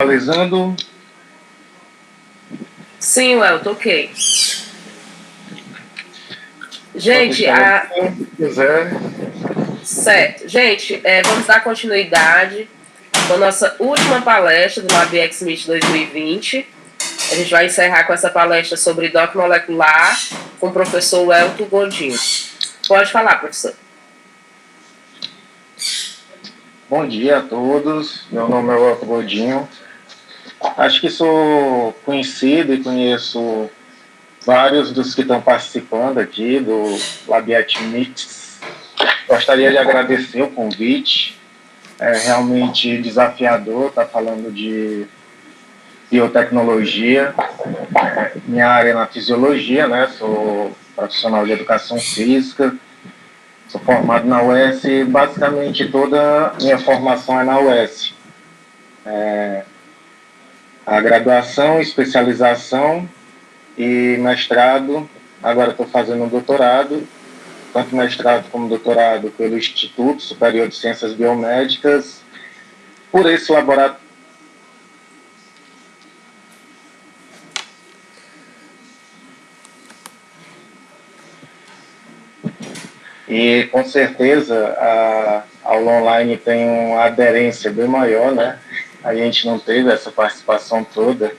Analisando. Sim, Welton, ok. Pode Gente, estabelecer, se quiser. certo. Gente, vamos dar continuidade com a nossa última palestra do LabX Meet 2020. A gente vai encerrar com essa palestra sobre DOC molecular com o professor Welton Godinho. Pode falar, professor. Bom dia a todos. Meu nome é Welton Godinho. Acho que sou conhecido e conheço vários dos que estão participando aqui do LabX Meet. Gostaria de agradecer o convite. É realmente desafiador estar falando de biotecnologia. Minha área é na fisiologia, né? Sou profissional de educação física. Sou formado na UES e basicamente toda minha formação é na UES. A graduação, especialização e mestrado. Agora estou fazendo um doutorado, tanto mestrado como doutorado pelo Instituto Superior de Ciências Biomédicas, por esse laboratório. E com certeza a aula online tem uma aderência bem maior, né? A gente não teve essa participação toda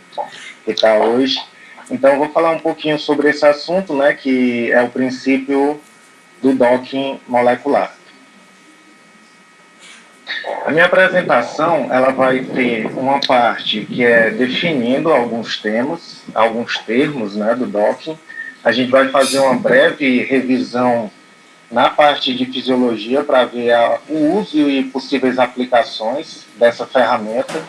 que está hoje. Então, eu vou falar um pouquinho sobre esse assunto, né, que é o princípio do docking molecular. A minha apresentação ela vai ter uma parte que é definindo alguns termos, né, do docking. A gente vai fazer uma breve revisão na parte de fisiologia para ver o uso e possíveis aplicações dessa ferramenta.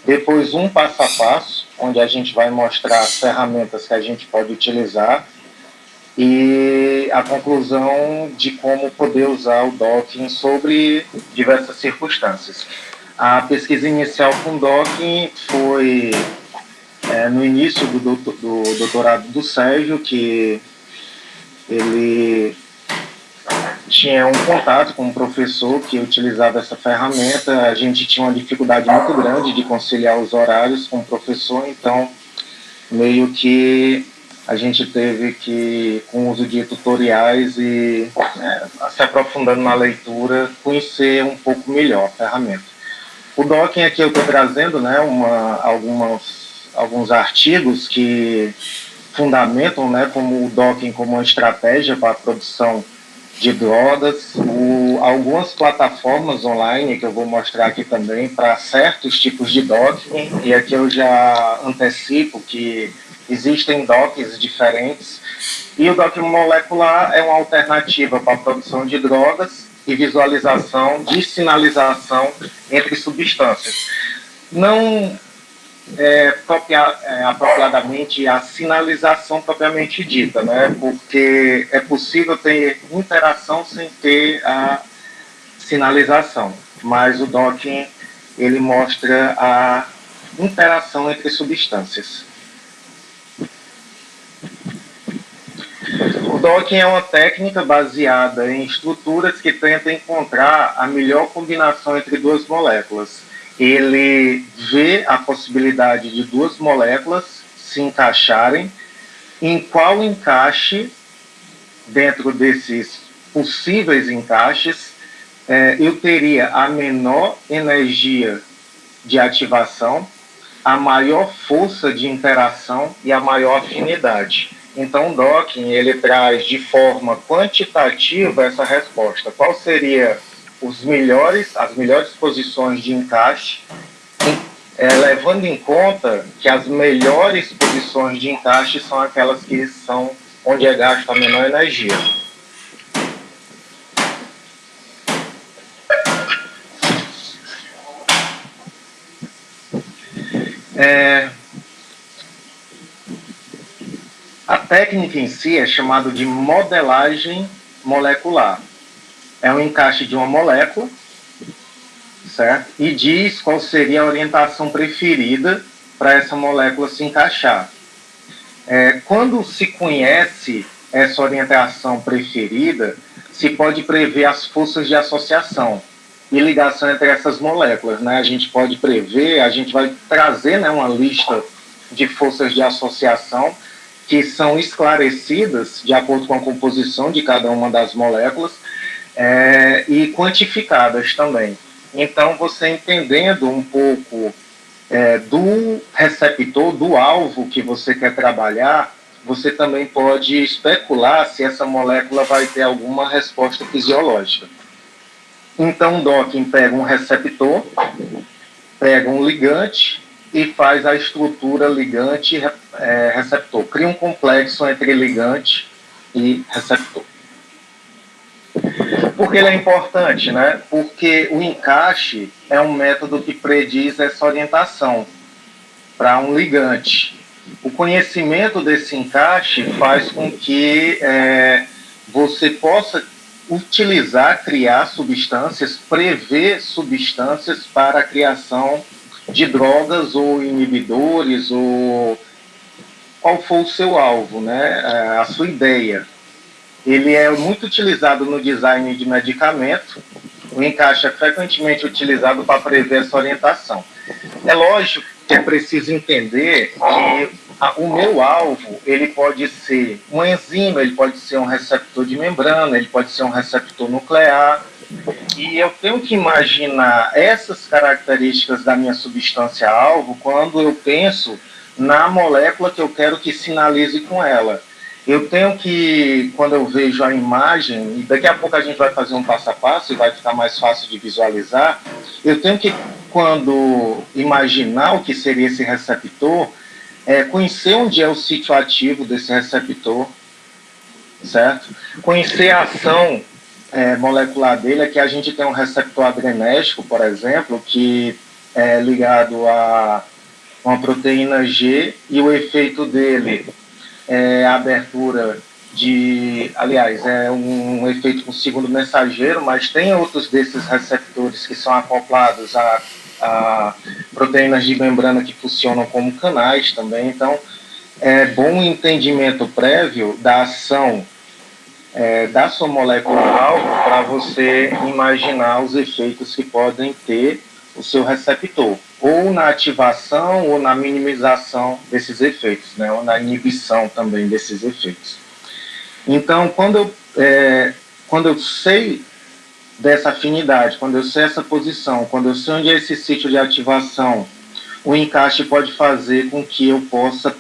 Depois, um passo a passo, onde a gente vai mostrar as ferramentas que a gente pode utilizar e a conclusão de como poder usar o docking sobre diversas circunstâncias. A pesquisa inicial com docking foi no início do doutorado do Sérgio, que ele tinha um contato com um professor que utilizava essa ferramenta. A gente tinha uma dificuldade muito grande de conciliar os horários com o professor, então meio que a gente teve que, com o uso de tutoriais e se aprofundando na leitura, conhecer um pouco melhor a ferramenta. O docking aqui eu estou trazendo, né, alguns artigos que fundamentam, né, como o docking como uma estratégia para a produção de drogas, algumas plataformas online que eu vou mostrar aqui também para certos tipos de docking, e aqui eu já antecipo que existem docks diferentes, e o docking molecular é uma alternativa para a produção de drogas e visualização de sinalização entre substâncias. Não apropriadamente a sinalização propriamente dita, né? Porque é possível ter interação sem ter a sinalização, mas o docking ele mostra a interação entre substâncias. O docking é uma técnica baseada em estruturas que tentam encontrar a melhor combinação entre duas moléculas. Ele vê a possibilidade de duas moléculas se encaixarem, em qual encaixe, dentro desses possíveis encaixes, eu teria a menor energia de ativação, a maior força de interação e a maior afinidade. Então, o docking ele traz de forma quantitativa essa resposta. Qual seria as melhores posições de encaixe, levando em conta que as melhores posições de encaixe são aquelas que são onde é gasto a menor energia. A técnica em si é chamada de modelagem molecular. É um encaixe de uma molécula, certo? E diz qual seria a orientação preferida para essa molécula se encaixar. Quando se conhece essa orientação preferida, se pode prever as forças de associação. e ligação entre essas moléculas, né? A gente pode prever, a gente vai trazer, né, uma lista de forças de associação que são esclarecidas de acordo com a composição de cada uma das moléculas e quantificadas também. Então, você entendendo um pouco do receptor, do alvo que você quer trabalhar, você também pode especular se essa molécula vai ter alguma resposta fisiológica. Então, o docking pega um receptor, pega um ligante e faz a estrutura ligante-receptor. Cria um complexo entre ligante e receptor. Por que ele é importante, né? Porque o encaixe é um método que prediz essa orientação para um ligante. O conhecimento desse encaixe faz com que você possa utilizar, criar substâncias, prever substâncias para a criação de drogas ou inibidores, ou qual for o seu alvo, né? A sua ideia. Ele é muito utilizado no design de medicamento. O encaixe é frequentemente utilizado para prever essa orientação. É lógico que é preciso entender que o meu alvo, ele pode ser uma enzima, ele pode ser um receptor de membrana, ele pode ser um receptor nuclear, e eu tenho que imaginar essas características da minha substância alvo quando eu penso na molécula que eu quero que sinalize com ela. Eu tenho que, quando eu vejo a imagem, e daqui a pouco a gente vai fazer um passo a passo e vai ficar mais fácil de visualizar, eu tenho que, quando imaginar o que seria esse receptor, conhecer onde é o sítio ativo desse receptor, certo? Conhecer a ação molecular dele, é que a gente tem um receptor adrenérgico, por exemplo, que é ligado a uma proteína G, e o efeito dele a abertura aliás, é um efeito com segundo mensageiro, mas tem outros desses receptores que são acoplados a proteínas de membrana que funcionam como canais também. Então, é bom o entendimento prévio da ação da sua molécula-alvo para você imaginar os efeitos que podem ter o seu receptor, ou na ativação ou na minimização desses efeitos, né? Ou na inibição também desses efeitos. Então, quando eu sei dessa afinidade, quando eu sei essa posição, quando eu sei onde é esse sítio de ativação, o encaixe pode fazer com que eu possa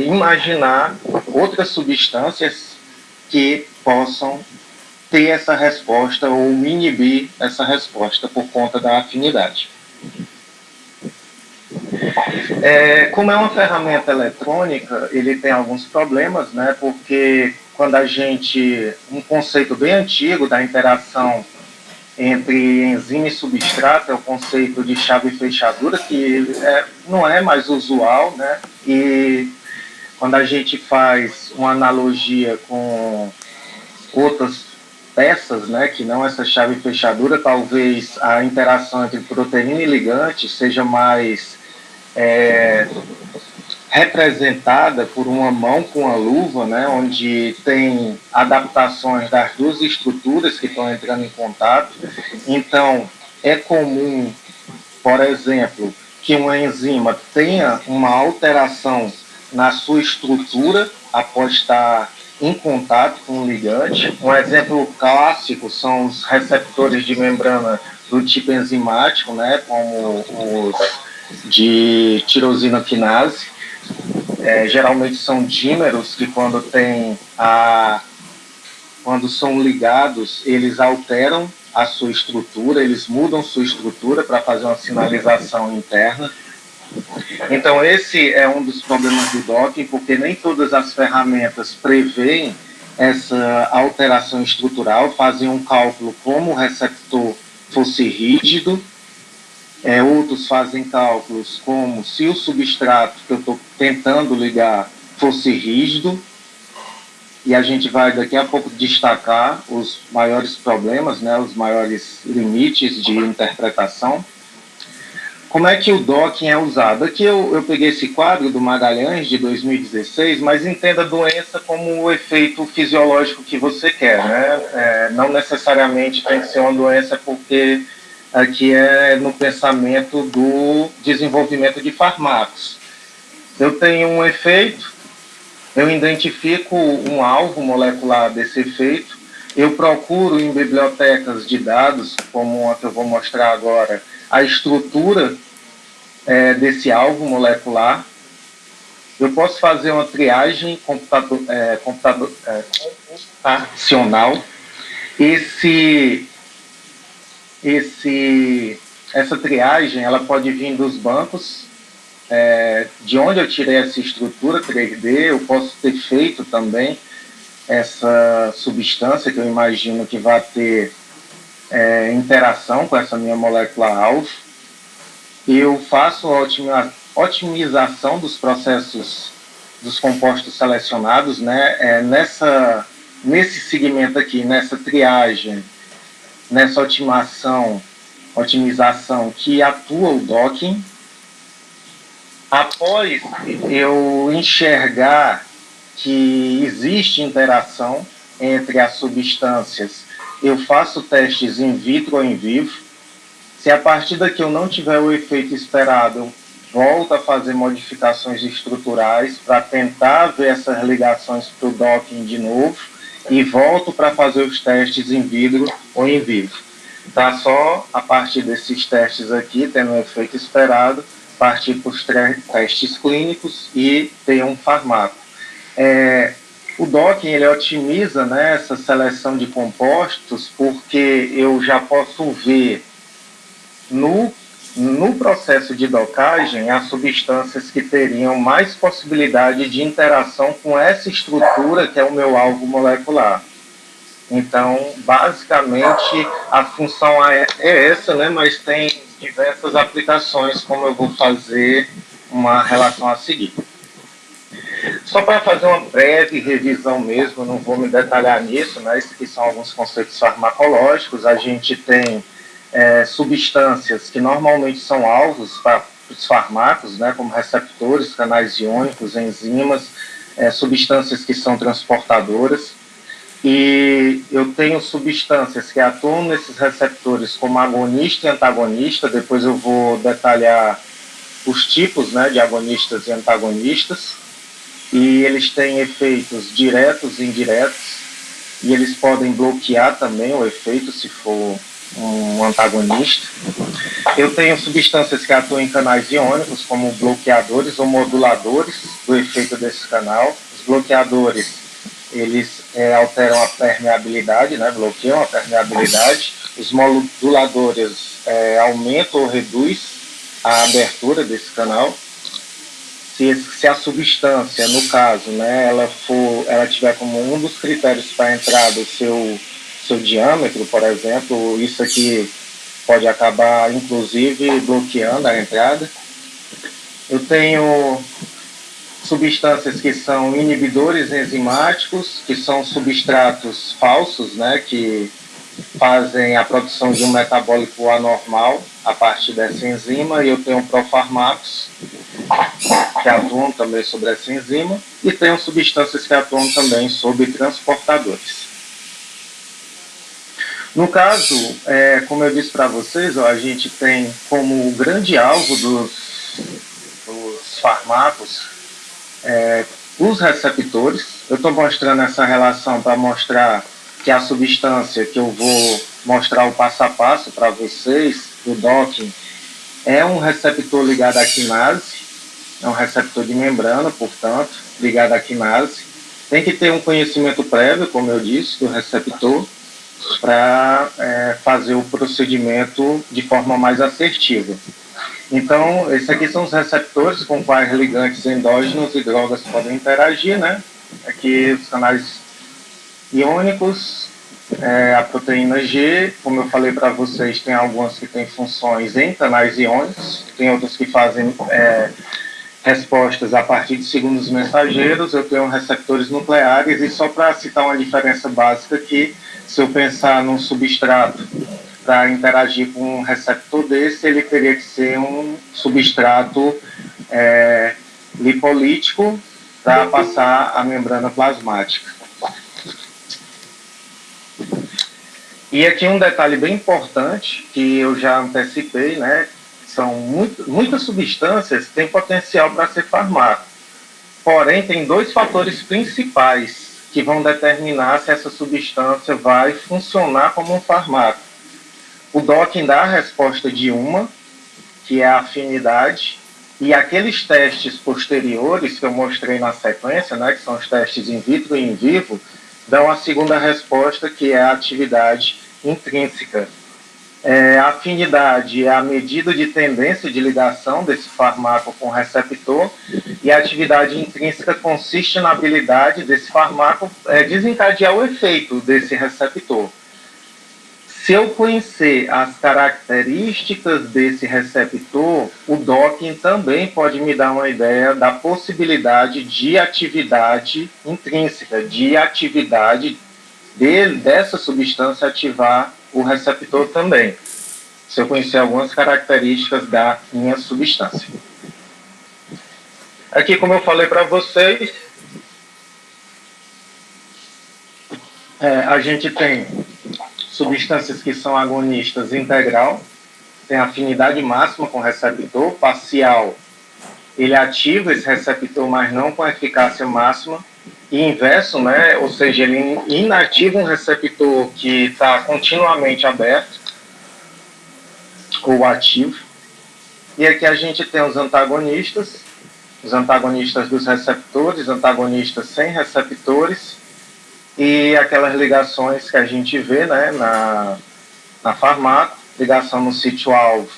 imaginar outras substâncias que possam ter essa resposta ou inibir essa resposta por conta da afinidade. Como é uma ferramenta eletrônica, ele tem alguns problemas, né? Porque quando um conceito bem antigo da interação entre enzima e substrato é o conceito de chave e fechadura, que não é mais usual, né? E quando a gente faz uma analogia com outras peças, né, que não essa chave e fechadura, talvez a interação entre proteína e ligante seja mais representada por uma mão com a luva, né, onde tem adaptações das duas estruturas que estão entrando em contato. Então, é comum, por exemplo, que uma enzima tenha uma alteração na sua estrutura após estar em contato com o ligante. Um exemplo clássico são os receptores de membrana do tipo enzimático, né, como os de tirosina quinase. Geralmente são dímeros que quando são ligados, eles alteram a sua estrutura, eles mudam sua estrutura para fazer uma sinalização interna. Então, esse é um dos problemas do docking, porque nem todas as ferramentas preveem essa alteração estrutural, fazem um cálculo como o receptor fosse rígido. Outros fazem cálculos como se o substrato que eu estou tentando ligar fosse rígido, e a gente vai daqui a pouco destacar os maiores problemas, né, os maiores limites de interpretação. Como é que o docking é usado? Aqui eu peguei esse quadro do Magalhães, de 2016, mas entenda a doença como o efeito fisiológico que você quer, né? Não necessariamente tem que ser uma doença porque aqui é no pensamento do desenvolvimento de fármacos. Eu tenho um efeito, eu identifico um alvo molecular desse efeito, eu procuro em bibliotecas de dados, como a que eu vou mostrar agora, a estrutura desse alvo molecular. Eu posso fazer uma triagem computacional. Essa triagem ela pode vir dos bancos, de onde eu tirei essa estrutura 3D. Eu posso ter feito também essa substância que eu imagino que vai ter interação com essa minha molécula-alvo. Eu faço a otimização dos processos dos compostos selecionados, né? Nesse segmento aqui, nessa triagem, nessa otimização que atua o docking. Após eu enxergar que existe interação entre as substâncias, eu faço testes in vitro ou in vivo. Se a partir daqui eu não tiver o efeito esperado, eu volto a fazer modificações estruturais para tentar ver essas ligações para o docking de novo e volto para fazer os testes in vitro ou in vivo. Tá? Só a partir desses testes aqui, tendo o efeito esperado, partir para os testes clínicos e ter um fármaco. O docking ele otimiza, né, essa seleção de compostos, porque eu já posso ver no processo de docagem as substâncias que teriam mais possibilidade de interação com essa estrutura que é o meu alvo molecular. Então, basicamente, a função é essa, né? Mas tem diversas aplicações, como eu vou fazer uma relação a seguir. Só para fazer uma breve revisão mesmo, não vou me detalhar nisso, né? Esses aqui são alguns conceitos farmacológicos. A gente tem substâncias que normalmente são alvos para os fármacos, né? Como receptores, canais iônicos, enzimas, substâncias que são transportadoras. E eu tenho substâncias que atuam nesses receptores como agonista e antagonista. Depois eu vou detalhar os tipos, né, de agonistas e antagonistas. E eles têm efeitos diretos e indiretos. E eles podem bloquear também o efeito se for um antagonista. Eu tenho substâncias que atuam em canais iônicos como bloqueadores ou moduladores do efeito desse canal. Os bloqueadores eles alteram a permeabilidade, né, bloqueiam a permeabilidade. Os moduladores aumentam ou reduzem a abertura desse canal. Se a substância, no caso, né, ela tiver como um dos critérios para entrada o seu diâmetro, por exemplo, isso aqui pode acabar, inclusive, bloqueando a entrada. Eu tenho substâncias que são inibidores enzimáticos, que são substratos falsos, né, que fazem a produção de um metabólico anormal a partir dessa enzima, e eu tenho profármacos que atuam também sobre essa enzima, e tenho substâncias que atuam também sobre transportadores. No caso, como eu disse para vocês, a gente tem como grande alvo dos fármacos os receptores. Eu estou mostrando essa relação para mostrar que a substância que eu vou mostrar o passo a passo para vocês, do docking, é um receptor ligado à quinase, é um receptor de membrana, portanto, ligado à quinase. Tem que ter um conhecimento prévio, como eu disse, do receptor, para fazer o procedimento de forma mais assertiva. Então, esses aqui são os receptores com quais ligantes endógenos e drogas podem interagir, né? Aqui os canais iônicos, a proteína G, como eu falei para vocês, tem algumas que têm funções em canais iônicos, tem outras que fazem respostas a partir de segundos mensageiros. Eu tenho receptores nucleares, e só para citar uma diferença básica aqui, se eu pensar num substrato para interagir com um receptor desse, ele teria que ser um substrato lipolítico para passar a membrana plasmática. E aqui um detalhe bem importante que eu já antecipei, né? São muitas substâncias que têm potencial para ser fármaco. Porém, tem dois fatores principais que vão determinar se essa substância vai funcionar como um fármaco. O docking dá a resposta de uma, que é a afinidade, e aqueles testes posteriores que eu mostrei na sequência, né, que são os testes in vitro e in vivo, dão a segunda resposta, que é a atividade intrínseca. A afinidade é a medida de tendência de ligação desse fármaco com o receptor, e a atividade intrínseca consiste na habilidade desse fármaco desencadear o efeito desse receptor. Se eu conhecer as características desse receptor, o docking também pode me dar uma ideia da possibilidade de atividade intrínseca, de atividade dessa substância ativar o receptor também, se eu conhecer algumas características da minha substância. Aqui, como eu falei para vocês, a gente tem substâncias que são agonistas integral, tem afinidade máxima com o receptor, parcial, ele ativa esse receptor, mas não com eficácia máxima, e inverso, né? Ou seja, ele inativa um receptor que está continuamente aberto, ou ativo. E aqui a gente tem os antagonistas dos receptores, antagonistas sem receptores, e aquelas ligações que a gente vê, né, na farmácia, ligação no sítio-alvo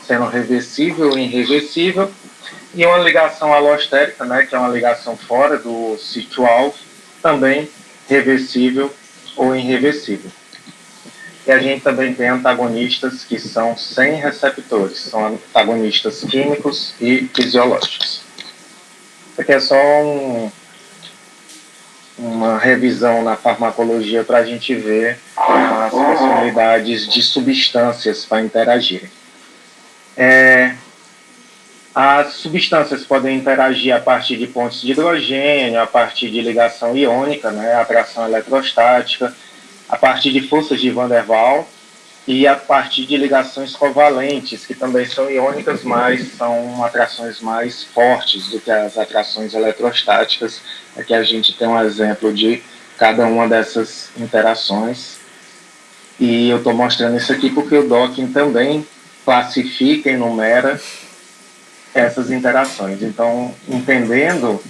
sendo reversível ou irreversível, e uma ligação alostérica, né, que é uma ligação fora do sítio-alvo, também reversível ou irreversível. E a gente também tem antagonistas que são sem receptores, são antagonistas químicos e fisiológicos. Isso aqui é só uma revisão na farmacologia para a gente ver as possibilidades de substâncias para interagirem. As substâncias podem interagir a partir de pontes de hidrogênio, a partir de ligação iônica, né, atração eletrostática, a partir de forças de Van der Waals e a partir de ligações covalentes, que também são iônicas, mas são atrações mais fortes do que as atrações eletrostáticas. Aqui a gente tem um exemplo de cada uma dessas interações. E eu estou mostrando isso aqui porque o docking também classifica e enumera essas interações. Então, entendendo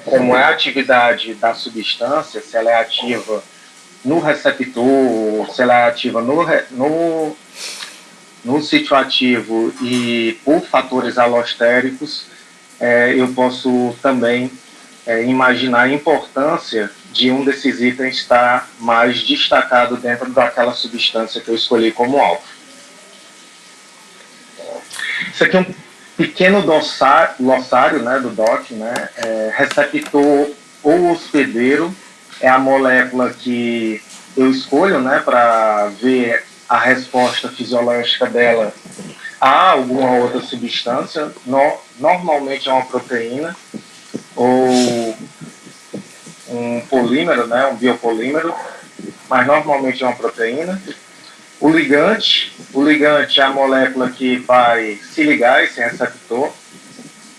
como é a atividade da substância, se ela é ativa no receptor, se ela é ativa no sítio ativo e por fatores alostéricos, eu posso também imaginar a importância de um desses itens estar mais destacado dentro daquela substância que eu escolhi como alvo. Isso aqui é um pequeno glossário, né, do DOC, né? Receptor ou hospedeiro é a molécula que eu escolho, né, para ver a resposta fisiológica dela a alguma outra substância. Normalmente é uma proteína ou um polímero, né, um biopolímero, mas normalmente é uma proteína. O ligante é a molécula que vai se ligar a esse receptor,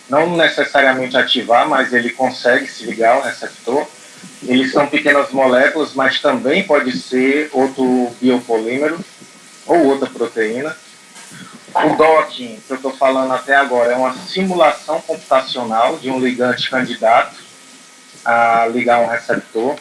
não necessariamente ativar, mas ele consegue se ligar ao receptor. Eles são pequenas moléculas, mas também pode ser outro biopolímero ou outra proteína. O docking, que eu estou falando até agora, é uma simulação computacional de um ligante candidato a ligar um receptor.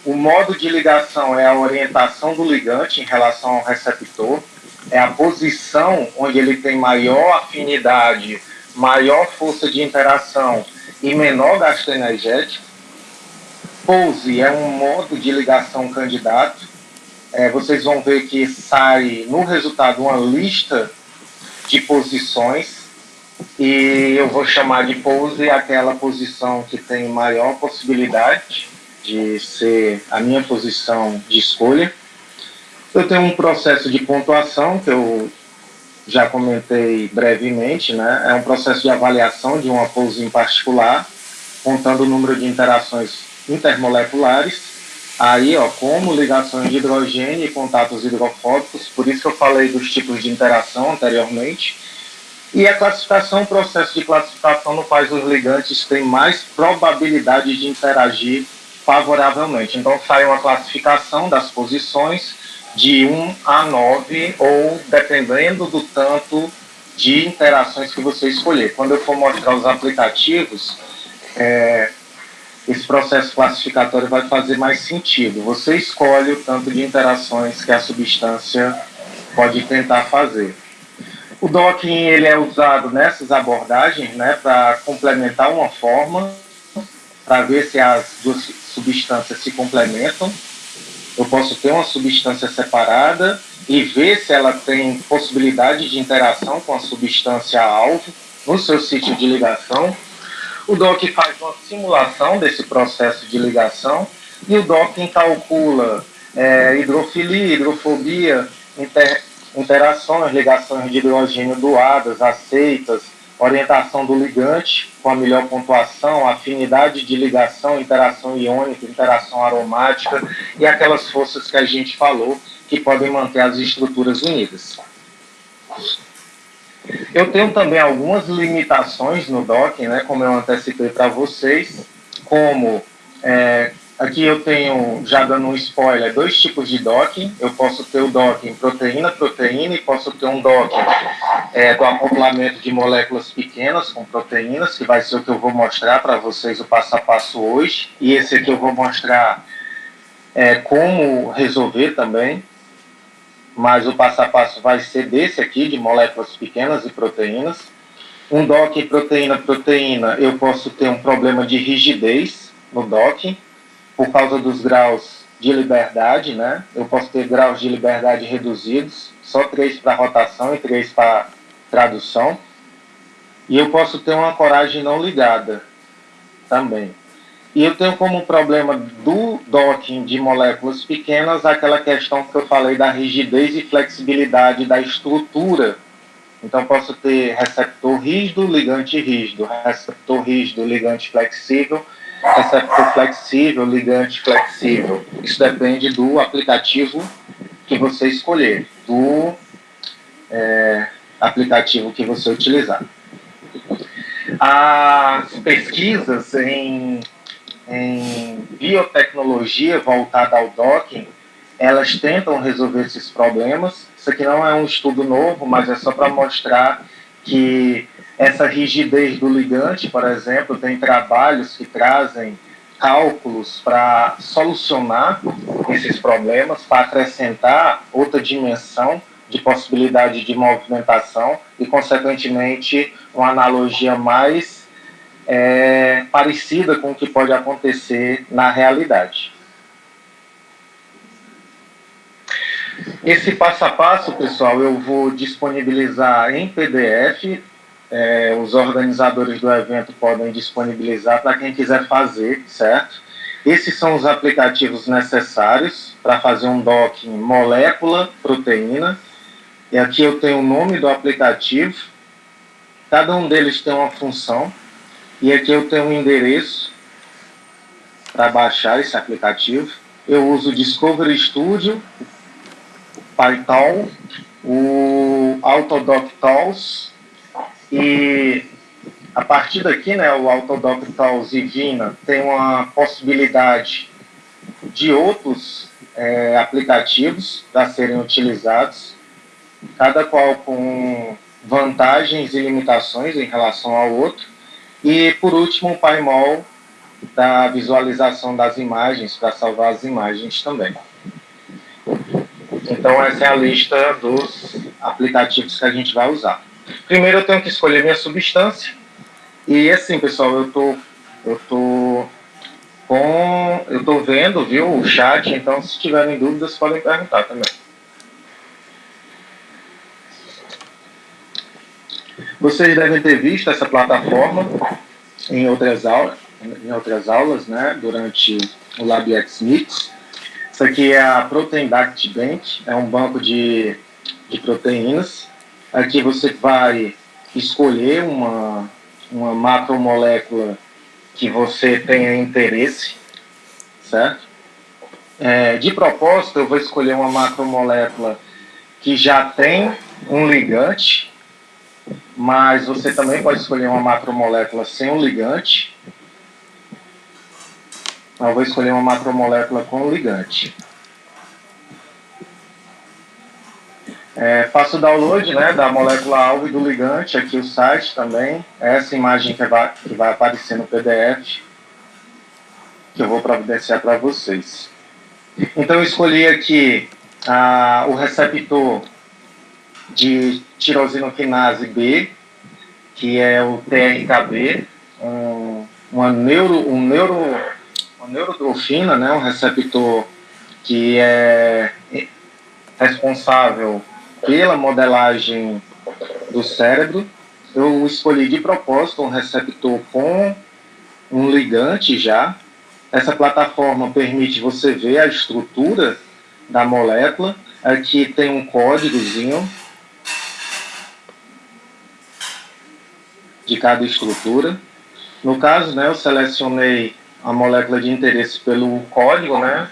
O modo de ligação é a orientação do ligante em relação ao receptor, é a posição onde ele tem maior afinidade, maior força de interação e menor gasto energético. Pose é um modo de ligação candidato. Vocês vão ver que sai no resultado uma lista de posições, e eu vou chamar de pose aquela posição que tem maior possibilidade de ser a minha posição de escolha. Eu tenho um processo de pontuação que eu já comentei brevemente, né? É um processo de avaliação de uma pose em particular, contando o número de interações intermoleculares. Aí, ó, como ligações de hidrogênio e contatos hidrofóbicos, por isso que eu falei dos tipos de interação anteriormente. E a classificação, o processo de classificação no qual os ligantes têm mais probabilidade de interagir favoravelmente. Então, sai uma classificação das posições de 1 a 9, ou dependendo do tanto de interações que você escolher. Quando eu for mostrar os aplicativos, esse processo classificatório vai fazer mais sentido. Você escolhe o tanto de interações que a substância pode tentar fazer. O docking ele é usado nessas abordagens, né, para complementar uma forma, para ver se as duas substâncias se complementam. Eu posso ter uma substância separada e ver se ela tem possibilidade de interação com a substância alvo no seu sítio de ligação. O docking faz uma simulação desse processo de ligação e o docking calcula hidrofilia, hidrofobia, interações, ligações de hidrogênio doadas, aceitas, orientação do ligante com a melhor pontuação, afinidade de ligação, interação iônica, interação aromática e aquelas forças que a gente falou que podem manter as estruturas unidas. Eu tenho também algumas limitações no docking, né, como eu antecipei para vocês, como aqui eu tenho, já dando um spoiler, 2 tipos de docking. Eu posso ter o docking proteína-proteína e posso ter um docking do acoplamento de moléculas pequenas com proteínas, que vai ser o que eu vou mostrar para vocês o passo a passo hoje. E esse aqui eu vou mostrar como resolver também, mas o passo a passo vai ser desse aqui, de moléculas pequenas e proteínas. Um docking proteína-proteína, eu posso ter um problema de rigidez no docking, por causa dos graus de liberdade, né? Eu posso ter graus de liberdade reduzidos, só 3 para rotação e 3 para tradução. E eu posso ter uma ancoragem não ligada também. E eu tenho como problema do docking de moléculas pequenas aquela questão que eu falei da rigidez e flexibilidade da estrutura. Então, posso ter receptor rígido, ligante rígido, receptor rígido, ligante flexível, receptor flexível, ligante flexível. Isso depende do aplicativo que você escolher, do aplicativo que você utilizar. As pesquisas em biotecnologia voltada ao docking, elas tentam resolver esses problemas. Isso aqui não é um estudo novo, mas é só para mostrar que essa rigidez do ligante, por exemplo, tem trabalhos que trazem cálculos para solucionar esses problemas, para acrescentar outra dimensão de possibilidade de movimentação e, consequentemente, uma analogia mais parecida com o que pode acontecer na realidade. Esse passo a passo, pessoal, eu vou disponibilizar em PDF. Os organizadores do evento podem disponibilizar para quem quiser fazer, certo? Esses são os aplicativos necessários para fazer um docking molécula-proteína. E aqui eu tenho o nome do aplicativo. Cada um deles tem uma função. E aqui eu tenho um endereço para baixar esse aplicativo. Eu uso o Discovery Studio, o Python, o Autodoc Tools, e a partir daqui, né, o Autodoc Tools e Vina tem uma possibilidade de outros aplicativos para serem utilizados, cada qual com vantagens e limitações em relação ao outro. E, por último, o Paimol, da visualização das imagens, para salvar as imagens também. Então, essa é a lista dos aplicativos que a gente vai usar. Primeiro, eu tenho que escolher minha substância. E, assim, pessoal, eu tô vendo, viu, o chat, então, se tiverem dúvidas, podem perguntar também. Vocês devem ter visto essa plataforma em outras aulas, né, durante o LabX Mix. Isso aqui é a Protein Data Bank, é um banco de proteínas. Aqui você vai escolher uma macromolécula que você tenha interesse, certo? De propósito, eu vou escolher uma macromolécula que já tem um ligante, mas você também pode escolher uma macromolécula sem um ligante. Eu vou escolher uma macromolécula com ligante. Faço o download, né, da molécula-alvo e do ligante, aqui o site também. Essa imagem que vai aparecer no PDF, que eu vou providenciar para vocês. Então eu escolhi aqui o receptor de tirosinoquinase B, que é o TRKB, uma neurotrofina, né, um receptor que é responsável pela modelagem do cérebro. Eu escolhi de propósito um receptor com um ligante já. Essa plataforma permite você ver a estrutura da molécula. Aqui tem um códigozinho de cada estrutura. No caso, né, eu selecionei a molécula de interesse pelo código, né?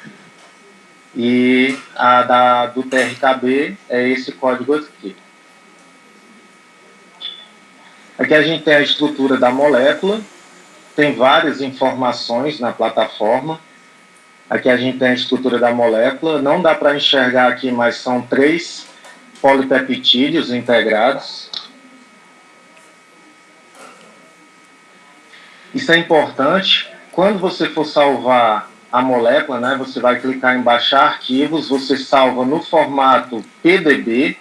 E a do TRKB é esse código aqui. Aqui a gente tem a estrutura da molécula, tem várias informações na plataforma. Aqui a gente tem a estrutura da molécula, não dá para enxergar aqui, mas são 3 polipeptídeos integrados. Isso é importante. Quando você for salvar a molécula, né, você vai clicar em baixar arquivos, você salva no formato PDB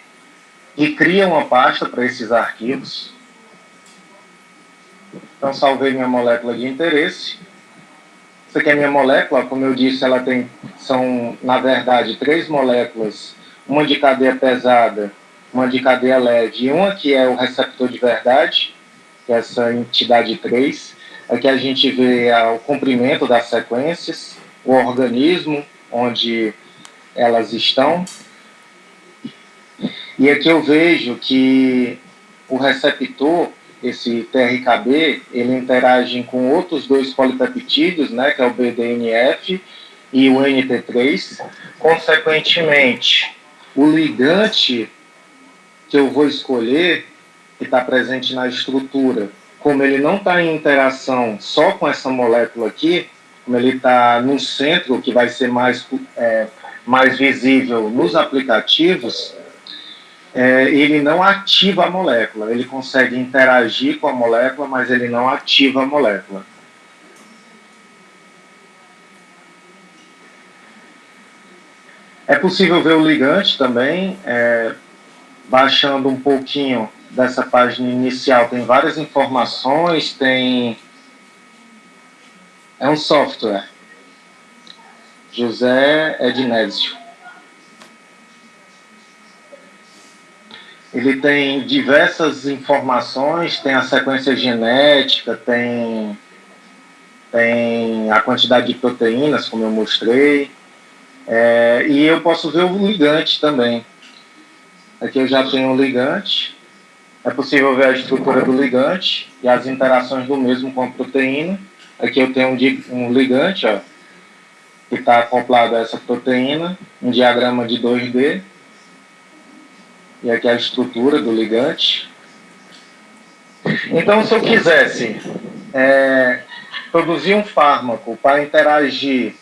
e cria uma pasta para esses arquivos. Então, salvei minha molécula de interesse. Essa aqui é a minha molécula, como eu disse, são, na verdade, 3 moléculas, uma de cadeia pesada, uma de cadeia leve e uma que é o receptor de verdade, que é essa entidade 3. Aqui a gente vê o comprimento das sequências, o organismo onde elas estão. E aqui eu vejo que o receptor, esse TRKB, ele interage com outros 2 polipeptídeos, né, que é o BDNF e o NT3. Consequentemente, o ligante que eu vou escolher, que está presente na estrutura, como ele não está em interação só com essa molécula aqui, como ele está no centro, que vai ser mais visível nos aplicativos, ele não ativa a molécula. Ele consegue interagir com a molécula, mas ele não ativa a molécula. É possível ver o ligante também, baixando um pouquinho dessa página inicial. Tem várias informações, é um software, José Ednésio. Ele tem diversas informações, tem a sequência genética, tem a quantidade de proteínas, como eu mostrei, e eu posso ver o ligante também. Aqui eu já tenho o ligante, é possível ver a estrutura do ligante e as interações do mesmo com a proteína. Aqui eu tenho um ligante, ó, que está acoplado a essa proteína, um diagrama de 2D. E aqui a estrutura do ligante. Então, se eu quisesse produzir um fármaco para interagir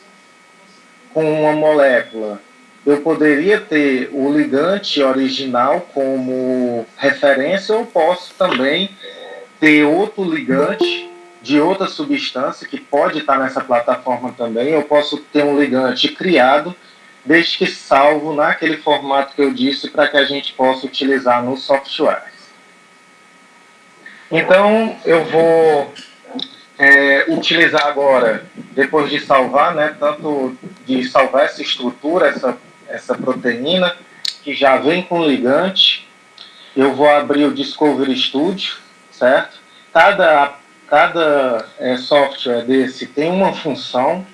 com uma molécula, eu poderia ter o ligante original como referência, ou posso também ter outro ligante de outra substância que pode estar nessa plataforma também. Eu posso ter um ligante criado, desde que salvo naquele formato que eu disse, para que a gente possa utilizar no software. Então, eu vou utilizar agora, depois de salvar, né, tanto de salvar essa estrutura, essa proteína, que já vem com ligante, eu vou abrir o Discovery Studio, certo? Cada software desse tem uma função.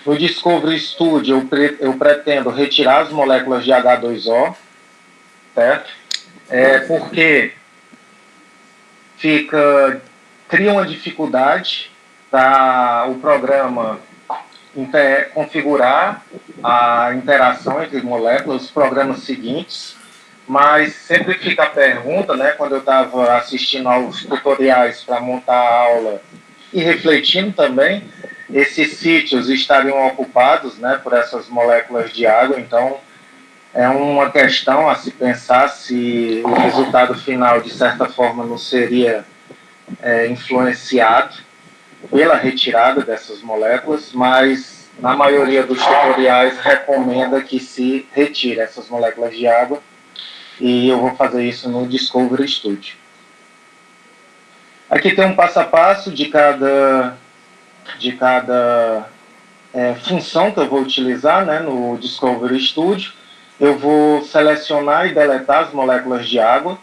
No Discovery Studio, eu pretendo retirar as moléculas de H2O, certo? Porque cria uma dificuldade para o programa configurar a interação entre moléculas, os programas seguintes, mas sempre fica a pergunta, né, quando eu estava assistindo aos tutoriais para montar a aula e refletindo também, esses sítios estariam ocupados, né, por essas moléculas de água, então é uma questão a se pensar se o resultado final, de certa forma, não seria influenciado pela retirada dessas moléculas, mas na maioria dos tutoriais recomenda que se retire essas moléculas de água, e eu vou fazer isso no Discovery Studio. Aqui tem um passo a passo de cada função que eu vou utilizar, né, no Discovery Studio. Eu vou selecionar e deletar as moléculas de água.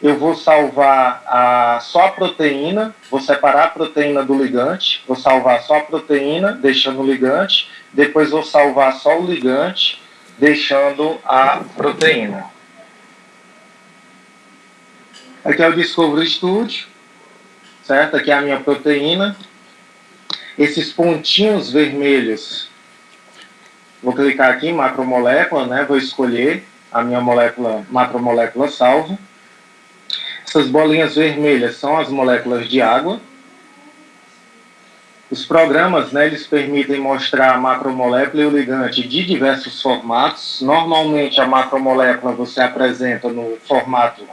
Eu vou salvar só a proteína, vou separar a proteína do ligante, vou salvar só a proteína, deixando o ligante, depois vou salvar só o ligante, deixando a proteína. Aqui é o Discovery Studio, certo? Aqui é a minha proteína. Esses pontinhos vermelhos, vou clicar aqui em macromolécula, né? Vou escolher a minha molécula, macromolécula salvo. Essas bolinhas vermelhas são as moléculas de água. Os programas, né, eles permitem mostrar a macromolécula e o ligante de diversos formatos. Normalmente a macromolécula você apresenta no formato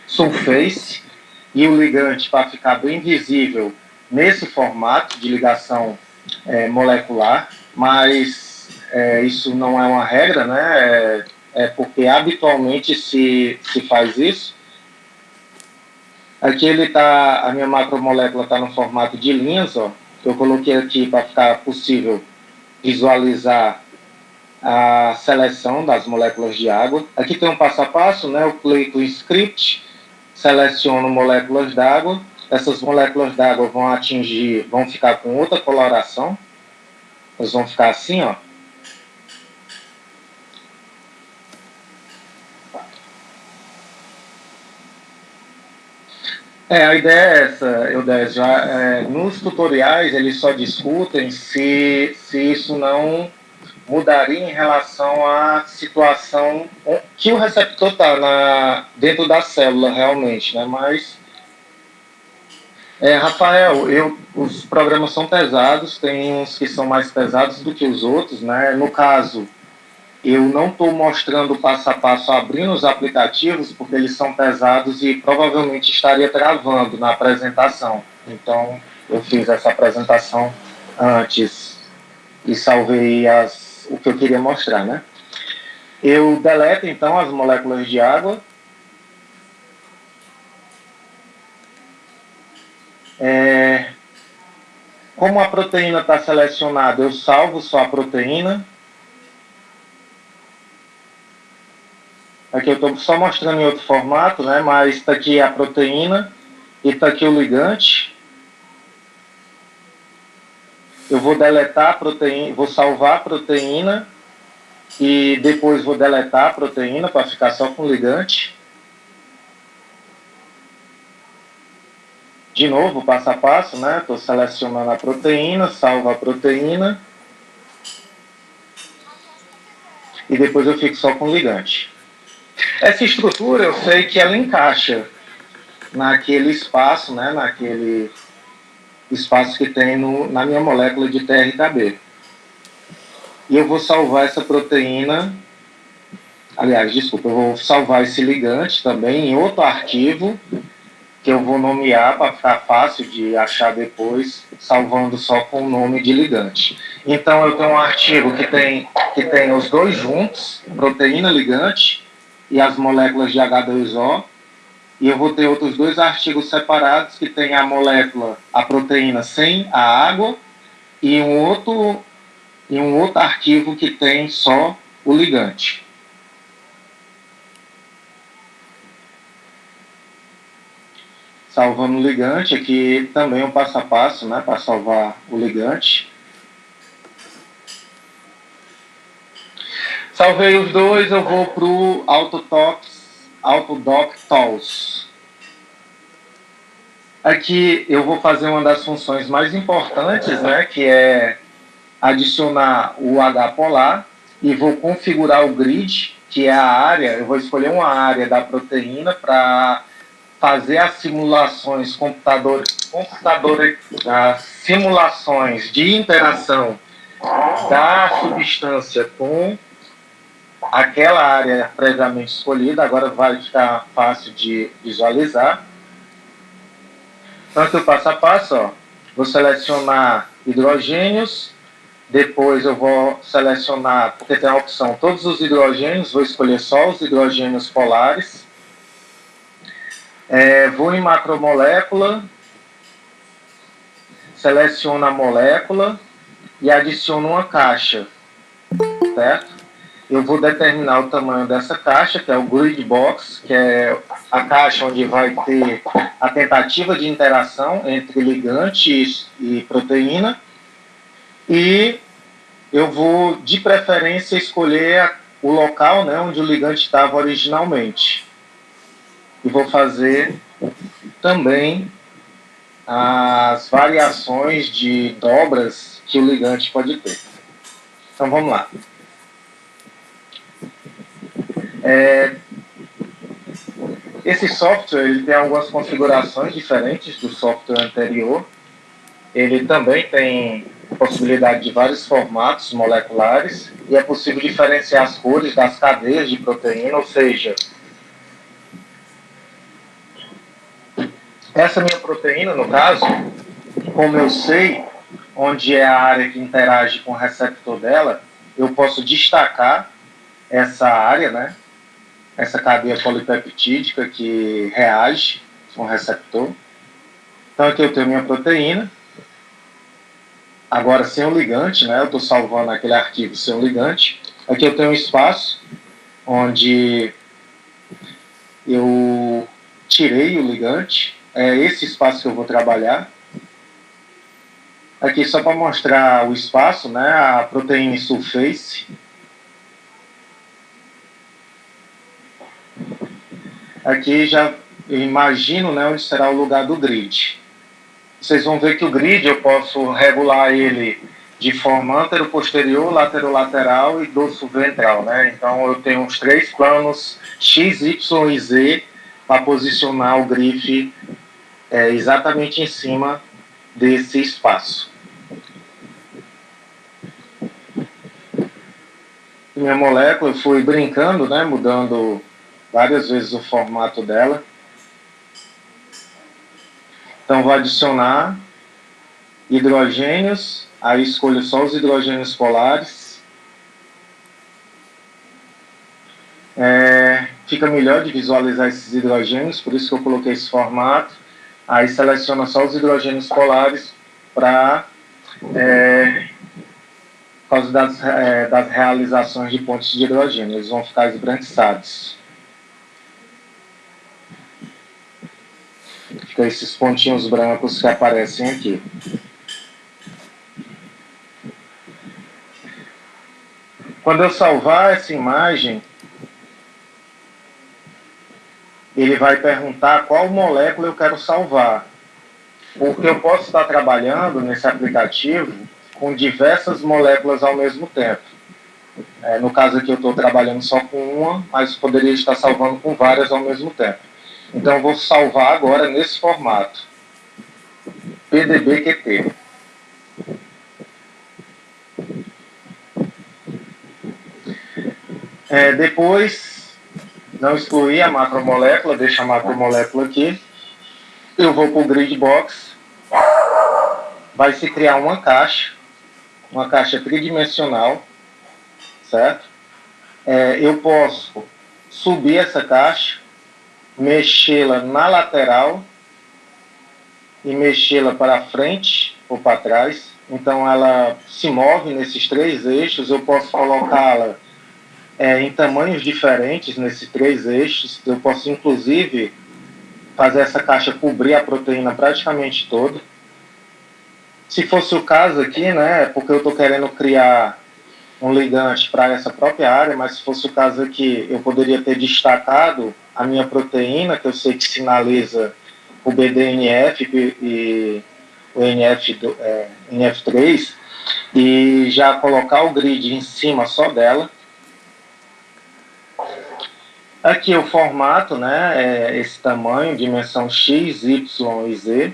surface e o ligante, para ficar bem visível, nesse formato de ligação molecular, mas isso não é uma regra, né? É porque habitualmente se faz isso. Aqui a minha macromolécula está no formato de linhas, ó. Eu coloquei aqui para ficar possível visualizar a seleção das moléculas de água. Aqui tem um passo a passo, né? Eu clico em script, seleciono moléculas d'água. Essas moléculas d'água vão ficar com outra coloração. Elas vão ficar assim, ó. A ideia é essa, Eudésio. Nos tutoriais eles só discutem se isso não mudaria em relação à situação que o receptor está dentro da célula realmente, né? Mas, Rafael, os programas são pesados, tem uns que são mais pesados do que os outros, né? No caso, eu não estou mostrando passo a passo abrindo os aplicativos, porque eles são pesados e provavelmente estaria travando na apresentação. Então, eu fiz essa apresentação antes e salvei o que eu queria mostrar, né? Eu deleto, então, as moléculas de água. Como a proteína está selecionada, eu salvo só a proteína. Aqui eu estou só mostrando em outro formato, né? Mas está aqui a proteína e está aqui o ligante. Eu vou deletar a proteína, vou salvar a proteína e depois vou deletar a proteína para ficar só com o ligante. De novo, passo a passo, né? Estou selecionando a proteína, salvo a proteína e depois eu fico só com o ligante. Essa estrutura eu sei que ela encaixa naquele espaço, né? Naquele espaço que tem na minha molécula de TRKB. E eu vou salvar essa proteína, aliás, desculpa, eu vou salvar esse ligante também em outro arquivo, que eu vou nomear para ficar fácil de achar depois, salvando só com o nome de ligante. Então eu tenho um artigo que tem os dois juntos, proteína ligante e as moléculas de H2O, e eu vou ter outros dois artigos separados que tem a molécula, a proteína sem a água, e um outro arquivo que tem só o ligante. Salvando o ligante, aqui também um passo a passo, né, para salvar o ligante. Salvei os dois, eu vou para o Autodoc Tools. Aqui eu vou fazer uma das funções mais importantes, né, que é adicionar o H polar e vou configurar o grid, que é a área, eu vou escolher uma área da proteína para fazer as simulações as simulações de interação da substância com aquela área previamente escolhida. Agora vai ficar fácil de visualizar. Então, aqui o passo a passo, ó, vou selecionar hidrogênios, depois eu vou selecionar, porque tem a opção todos os hidrogênios, vou escolher só os hidrogênios polares. Vou em macromolécula, seleciono a molécula e adiciono uma caixa, certo? Eu vou determinar o tamanho dessa caixa, que é o grid box, que é a caixa onde vai ter a tentativa de interação entre ligante e proteína. E eu vou, de preferência, escolher o local, né, onde o ligante estava originalmente. E vou fazer também as variações de dobras que o ligante pode ter. Então, vamos lá. Esse software ele tem algumas configurações diferentes do software anterior. Ele também tem possibilidade de vários formatos moleculares e é possível diferenciar as cores das cadeias de proteína, ou seja, essa minha proteína, no caso, como eu sei onde é a área que interage com o receptor dela, eu posso destacar essa área, né? Essa cadeia polipeptídica que reage com o receptor. Então aqui eu tenho minha proteína, agora sem o ligante, né? Eu estou salvando aquele arquivo sem o ligante. Aqui eu tenho um espaço onde eu tirei o ligante, é esse espaço que eu vou trabalhar. Aqui só para mostrar o espaço, né? A proteína sulfase. Aqui já eu imagino, né, onde será o lugar do grid. Vocês vão ver que o grid eu posso regular ele de forma antero-posterior, lateral e dorso-ventral, né? Então eu tenho os 3 planos X, Y e Z para posicionar o grife exatamente em cima desse espaço. Minha molécula, eu fui brincando, né, mudando várias vezes o formato dela. Então vou adicionar hidrogênios, aí escolho só os hidrogênios polares. Fica melhor de visualizar esses hidrogênios, por isso que eu coloquei esse formato. Aí seleciona só os hidrogênios polares para por causa das realizações de pontos de hidrogênio, eles vão ficar esbranquiçados. Fica esses pontinhos brancos que aparecem aqui. Quando eu salvar essa imagem, ele vai perguntar qual molécula eu quero salvar. Porque eu posso estar trabalhando nesse aplicativo com diversas moléculas ao mesmo tempo. No caso aqui eu estou trabalhando só com uma, mas poderia estar salvando com várias ao mesmo tempo. Então eu vou salvar agora nesse formato, PDB-QT. Depois, não excluir a macromolécula, deixa a macromolécula aqui. Eu vou para o grid box. Vai se criar uma caixa tridimensional, certo? Eu posso subir essa caixa, mexê-la na lateral e mexê-la para frente ou para trás. Então ela se move nesses 3 eixos. Eu posso colocá-la em tamanhos diferentes nesses 3 eixos. Eu posso inclusive fazer essa caixa cobrir a proteína praticamente toda. Se fosse o caso aqui, né, porque eu estou querendo criar um ligante para essa própria área, mas se fosse o caso aqui, eu poderia ter destacado a minha proteína, que eu sei que sinaliza o BDNF e o NF3, e já colocar o grid em cima só dela. Aqui o formato, né, é esse tamanho, dimensão X, Y e Z.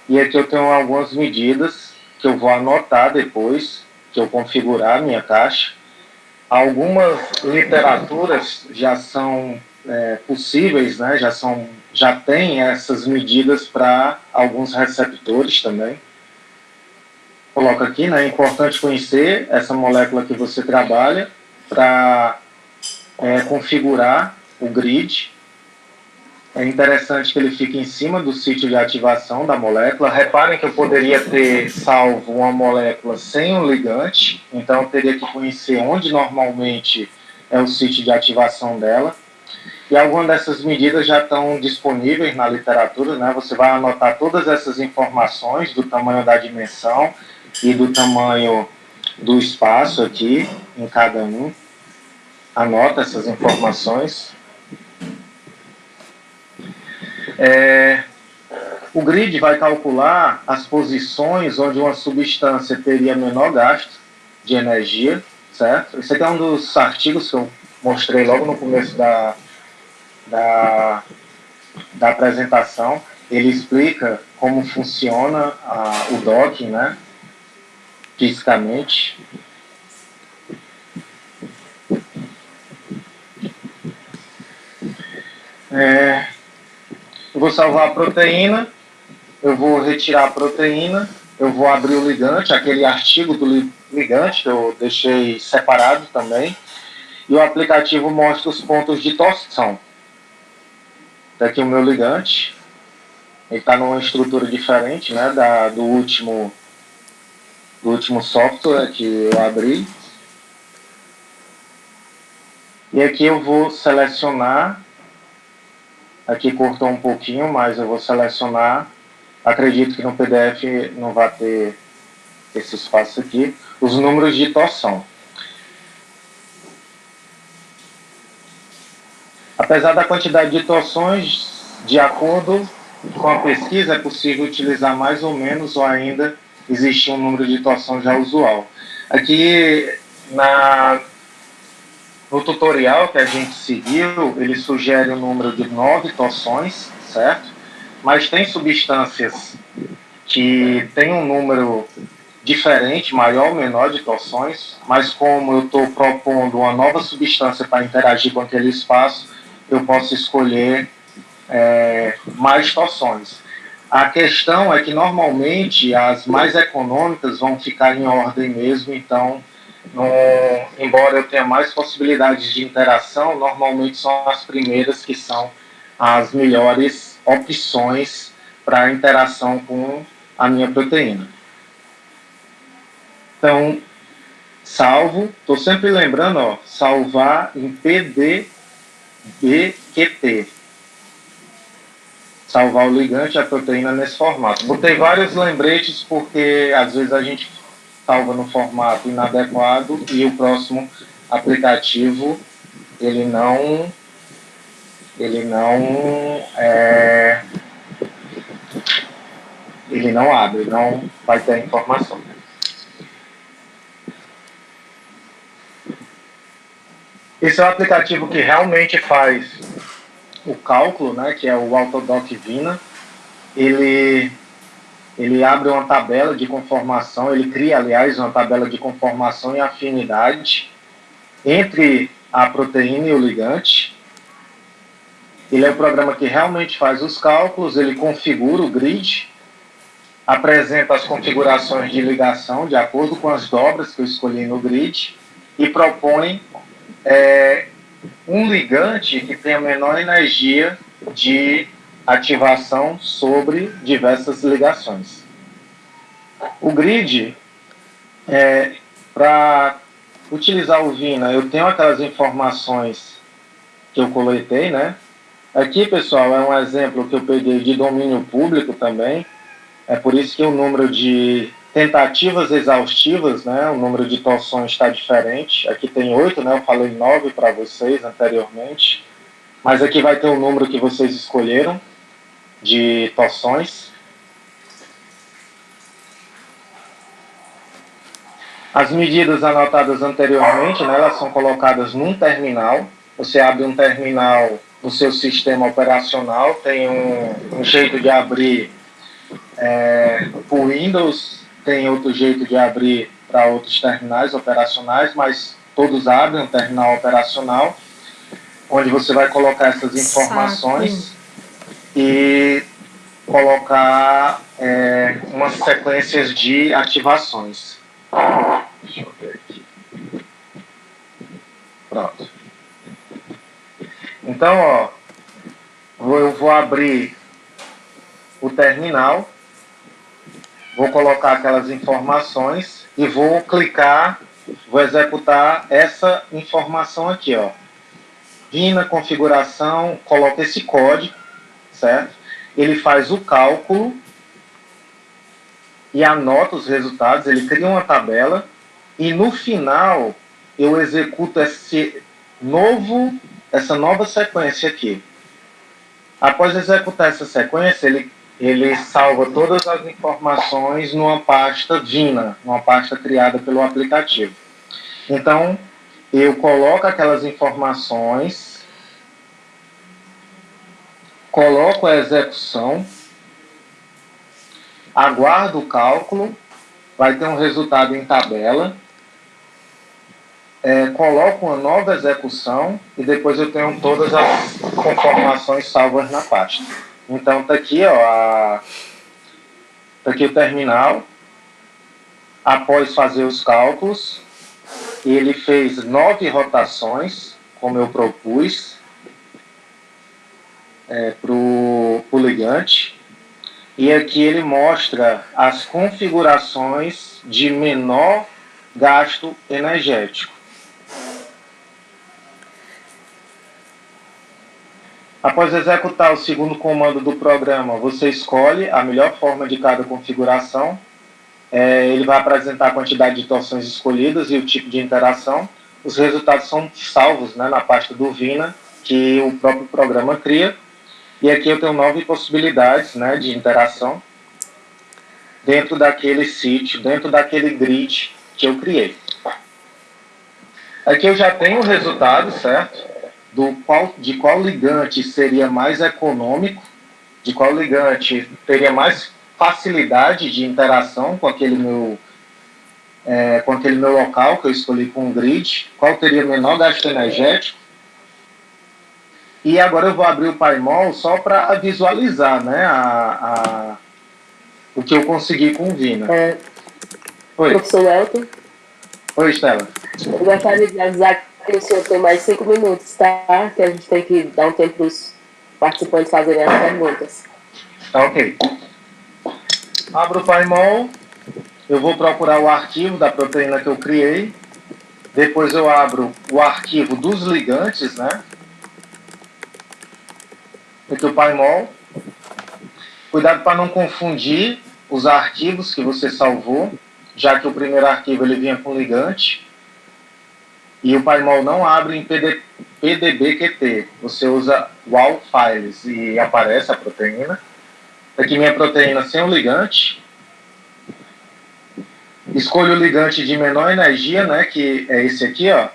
E aqui eu tenho algumas medidas que eu vou anotar depois que eu configurar a minha caixa. Algumas literaturas já são possíveis, né, já tem essas medidas para alguns receptores também. Coloca aqui, né, é importante conhecer essa molécula que você trabalha para configurar o grid. É interessante que ele fique em cima do sítio de ativação da molécula. Reparem que eu poderia ter salvo uma molécula sem um ligante, então eu teria que conhecer onde normalmente é o sítio de ativação dela. E algumas dessas medidas já estão disponíveis na literatura, né? Você vai anotar todas essas informações do tamanho da dimensão e do tamanho do espaço aqui em cada um. Anota essas informações. O grid vai calcular as posições onde uma substância teria menor gasto de energia, certo? Esse aqui é um dos artigos que eu mostrei logo no começo da apresentação. Ele explica como funciona o docking, né, fisicamente. Eu vou salvar a proteína, eu vou retirar a proteína, eu vou abrir o ligante, aquele artigo do ligante que eu deixei separado também, e o aplicativo mostra os pontos de torção. Está aqui o meu ligante, ele está numa estrutura diferente, né, do último software que eu abri. E aqui eu vou selecionar, aqui cortou um pouquinho, mas eu vou selecionar, acredito que no PDF não vai ter esse espaço aqui, os números de torção. Apesar da quantidade de torções, de acordo com a pesquisa, é possível utilizar mais ou menos ou ainda existir um número de torção já usual. Aqui no tutorial que a gente seguiu, ele sugere um número de 9 torções, certo? Mas tem substâncias que tem um número diferente, maior ou menor de torções, mas como eu estou propondo uma nova substância para interagir com aquele espaço, eu posso escolher mais torções. A questão é que normalmente as mais econômicas vão ficar em ordem mesmo, então, embora eu tenha mais possibilidades de interação, normalmente são as primeiras que são as melhores opções para interação com a minha proteína. Então, salvo, estou sempre lembrando, ó, salvar em PDBQT. Salvar o ligante e a proteína nesse formato. Botei vários lembretes porque às vezes a gente salva no formato inadequado e o próximo aplicativo ele não abre, não vai ter informação. Esse é o aplicativo que realmente faz o cálculo, né, que é o Autodoc Vina. Ele abre uma tabela de conformação, ele cria, aliás, uma tabela de conformação e afinidade entre a proteína e o ligante. Ele é o programa que realmente faz os cálculos, ele configura o grid, apresenta as configurações de ligação de acordo com as dobras que eu escolhi no grid e propõe um ligante que tenha menor energia de ativação sobre diversas ligações. O grid, para utilizar o Vina, eu tenho aquelas informações que eu coletei, né? Aqui, pessoal, é um exemplo que eu peguei de domínio público também. É por isso que o número de tentativas exaustivas, né, o número de torções está diferente. Aqui tem 8, né, eu falei 9 para vocês anteriormente. Mas aqui vai ter o número que vocês escolheram de torções. As medidas anotadas anteriormente, né, elas são colocadas num terminal. Você abre um terminal no seu sistema operacional, tem um jeito de abrir por Windows, tem outro jeito de abrir para outros terminais operacionais, mas todos abrem um terminal operacional, onde você vai colocar essas informações e colocar umas sequências de ativações. Deixa eu ver aqui. Pronto. Então, ó, eu vou abrir o terminal, vou colocar aquelas informações e vou clicar, vou executar essa informação aqui, ó. Vim na configuração, coloca esse código, certo? Ele faz o cálculo e anota os resultados, ele cria uma tabela e no final eu executo essa nova sequência aqui. Após executar essa sequência, ele salva todas as informações numa pasta Vina, uma pasta criada pelo aplicativo. Então, eu coloco aquelas informações, coloco a execução, aguardo o cálculo, vai ter um resultado em tabela, coloco uma nova execução e depois eu tenho todas as informações salvas na pasta. Então tá aqui, ó, tá aqui o terminal. Após fazer os cálculos, ele fez 9 rotações, como eu propus, para o ligante. E aqui ele mostra as configurações de menor gasto energético. Após executar o segundo comando do programa, você escolhe a melhor forma de cada configuração. Ele vai apresentar a quantidade de torções escolhidas e o tipo de interação. Os resultados são salvos, né, na pasta do Vina, que o próprio programa cria. E aqui eu tenho 9 possibilidades, né, de interação dentro daquele sítio, dentro daquele grid que eu criei. Aqui eu já tenho o resultado, certo? De qual ligante seria mais econômico, de qual ligante teria mais facilidade de interação com aquele meu local que eu escolhi com o grid, qual teria menor gasto energético. E agora eu vou abrir o Paimol só para visualizar, né, o que eu consegui com o Vina. Oi. Professor Elton. Oi, Estela. Eu gostaria de avisar que o senhor tem mais 5 minutos, tá? Que a gente tem que dar um tempo para os participantes fazerem as perguntas. Tá, ok. Abro o Paimol, eu vou procurar o arquivo da proteína que eu criei, depois eu abro o arquivo dos ligantes, né? Aqui o Paimol. Cuidado para não confundir os arquivos que você salvou, já que o primeiro arquivo ele vinha com ligante. E o Paimol não abre em PDB-QT. Você usa WAL Files e aparece a proteína. Aqui minha proteína sem o ligante. Escolho o ligante de menor energia, né, que é esse aqui, ó.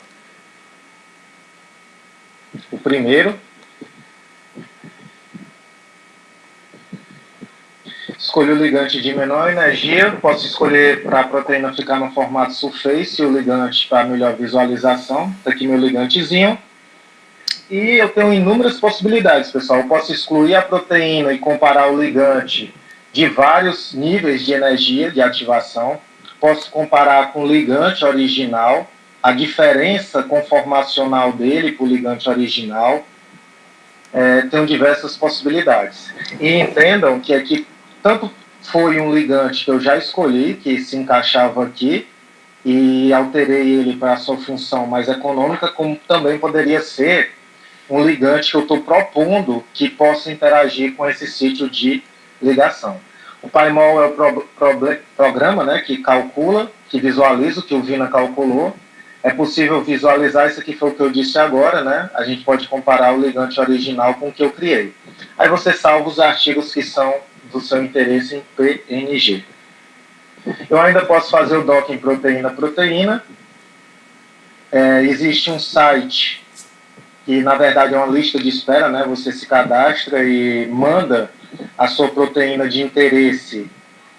O primeiro. Escolho o ligante de menor energia, posso escolher para a proteína ficar no formato surface, o ligante para melhor visualização. Está aqui meu ligantezinho. E eu tenho inúmeras possibilidades, pessoal. Eu posso excluir a proteína e comparar o ligante de vários níveis de energia, de ativação. Posso comparar com o ligante original, a diferença conformacional dele para o ligante original. Tenho diversas possibilidades. E entendam que aqui tanto foi um ligante que eu já escolhi, que se encaixava aqui, e alterei ele para a sua função mais econômica, como também poderia ser um ligante que eu estou propondo que possa interagir com esse sítio de ligação. O Paimol é o programa, né, que calcula, que visualiza o que o Vina calculou. É possível visualizar, isso aqui foi o que eu disse agora, né? A gente pode comparar o ligante original com o que eu criei. Aí você salva os artigos que são do seu interesse em PNG. Eu ainda posso fazer o docking proteína-proteína. Existe um site que, na verdade, é uma lista de espera, né? Você se cadastra e manda a sua proteína de interesse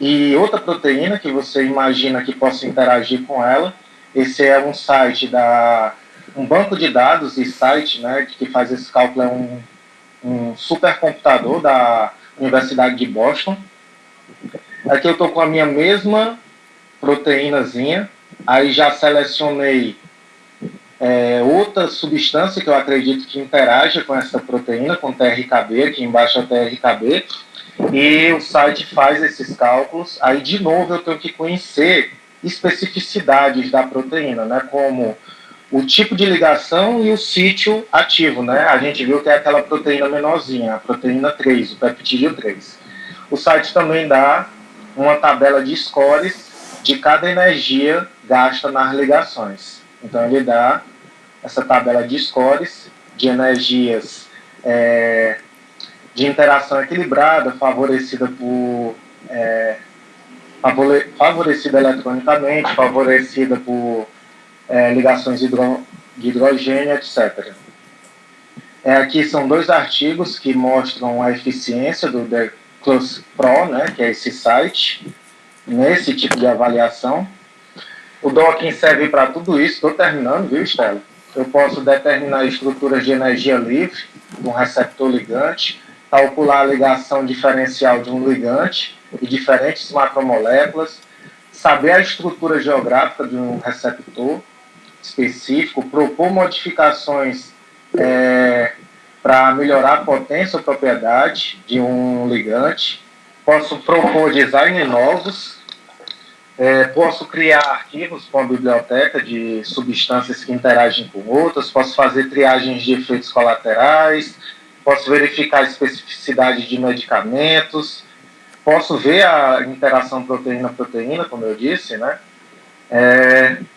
e outra proteína que você imagina que possa interagir com ela. Esse é um site um banco de dados e site, né, que faz esse cálculo, é um supercomputador da Universidade de Boston. Aqui eu estou com a minha mesma proteínazinha, aí já selecionei outra substância que eu acredito que interaja com essa proteína, com TRKB, aqui embaixo é o TRKB, e o site faz esses cálculos. Aí, de novo, eu tenho que conhecer especificidades da proteína, né, como o tipo de ligação e o sítio ativo, né? A gente viu que é aquela proteína menorzinha, a proteína 3, o peptídeo 3. O site também dá uma tabela de scores de cada energia gasta nas ligações. Então, ele dá essa tabela de scores de energias de interação equilibrada, favorecida favorecida eletronicamente, favorecida por ligações de hidrogênio, etc. Aqui são 2 artigos que mostram a eficiência do The Plus Pro, né, que é esse site, nesse tipo de avaliação. O docking serve para tudo isso. Estou terminando, viu, Estela? Eu posso determinar estruturas de energia livre de um receptor ligante, calcular a ligação diferencial de um ligante e diferentes macromoléculas, saber a estrutura geográfica de um receptor específico, propor modificações para melhorar a potência ou propriedade de um ligante, posso propor design novos, posso criar arquivos com a biblioteca de substâncias que interagem com outras, posso fazer triagens de efeitos colaterais, posso verificar a especificidade de medicamentos, posso ver a interação proteína-proteína, como eu disse, né?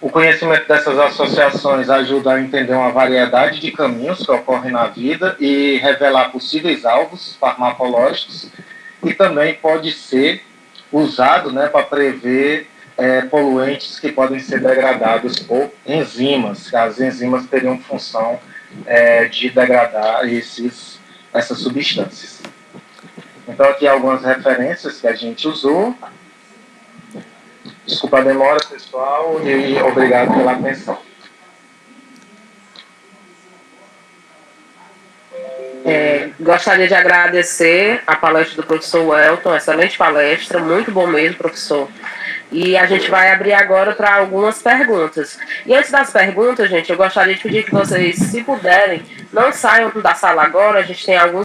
O conhecimento dessas associações ajuda a entender uma variedade de caminhos que ocorrem na vida e revelar possíveis alvos farmacológicos, e também pode ser usado, né, para prever poluentes que podem ser degradados por enzimas. As enzimas teriam função de degradar essas substâncias. Então, aqui algumas referências que a gente usou. Desculpa a demora, pessoal, e obrigado pela atenção. Gostaria de agradecer a palestra do professor Welton, excelente palestra, muito bom mesmo, professor. E a gente vai abrir agora para algumas perguntas. E antes das perguntas, gente, eu gostaria de pedir que vocês, se puderem, não saiam da sala agora, a gente tem alguns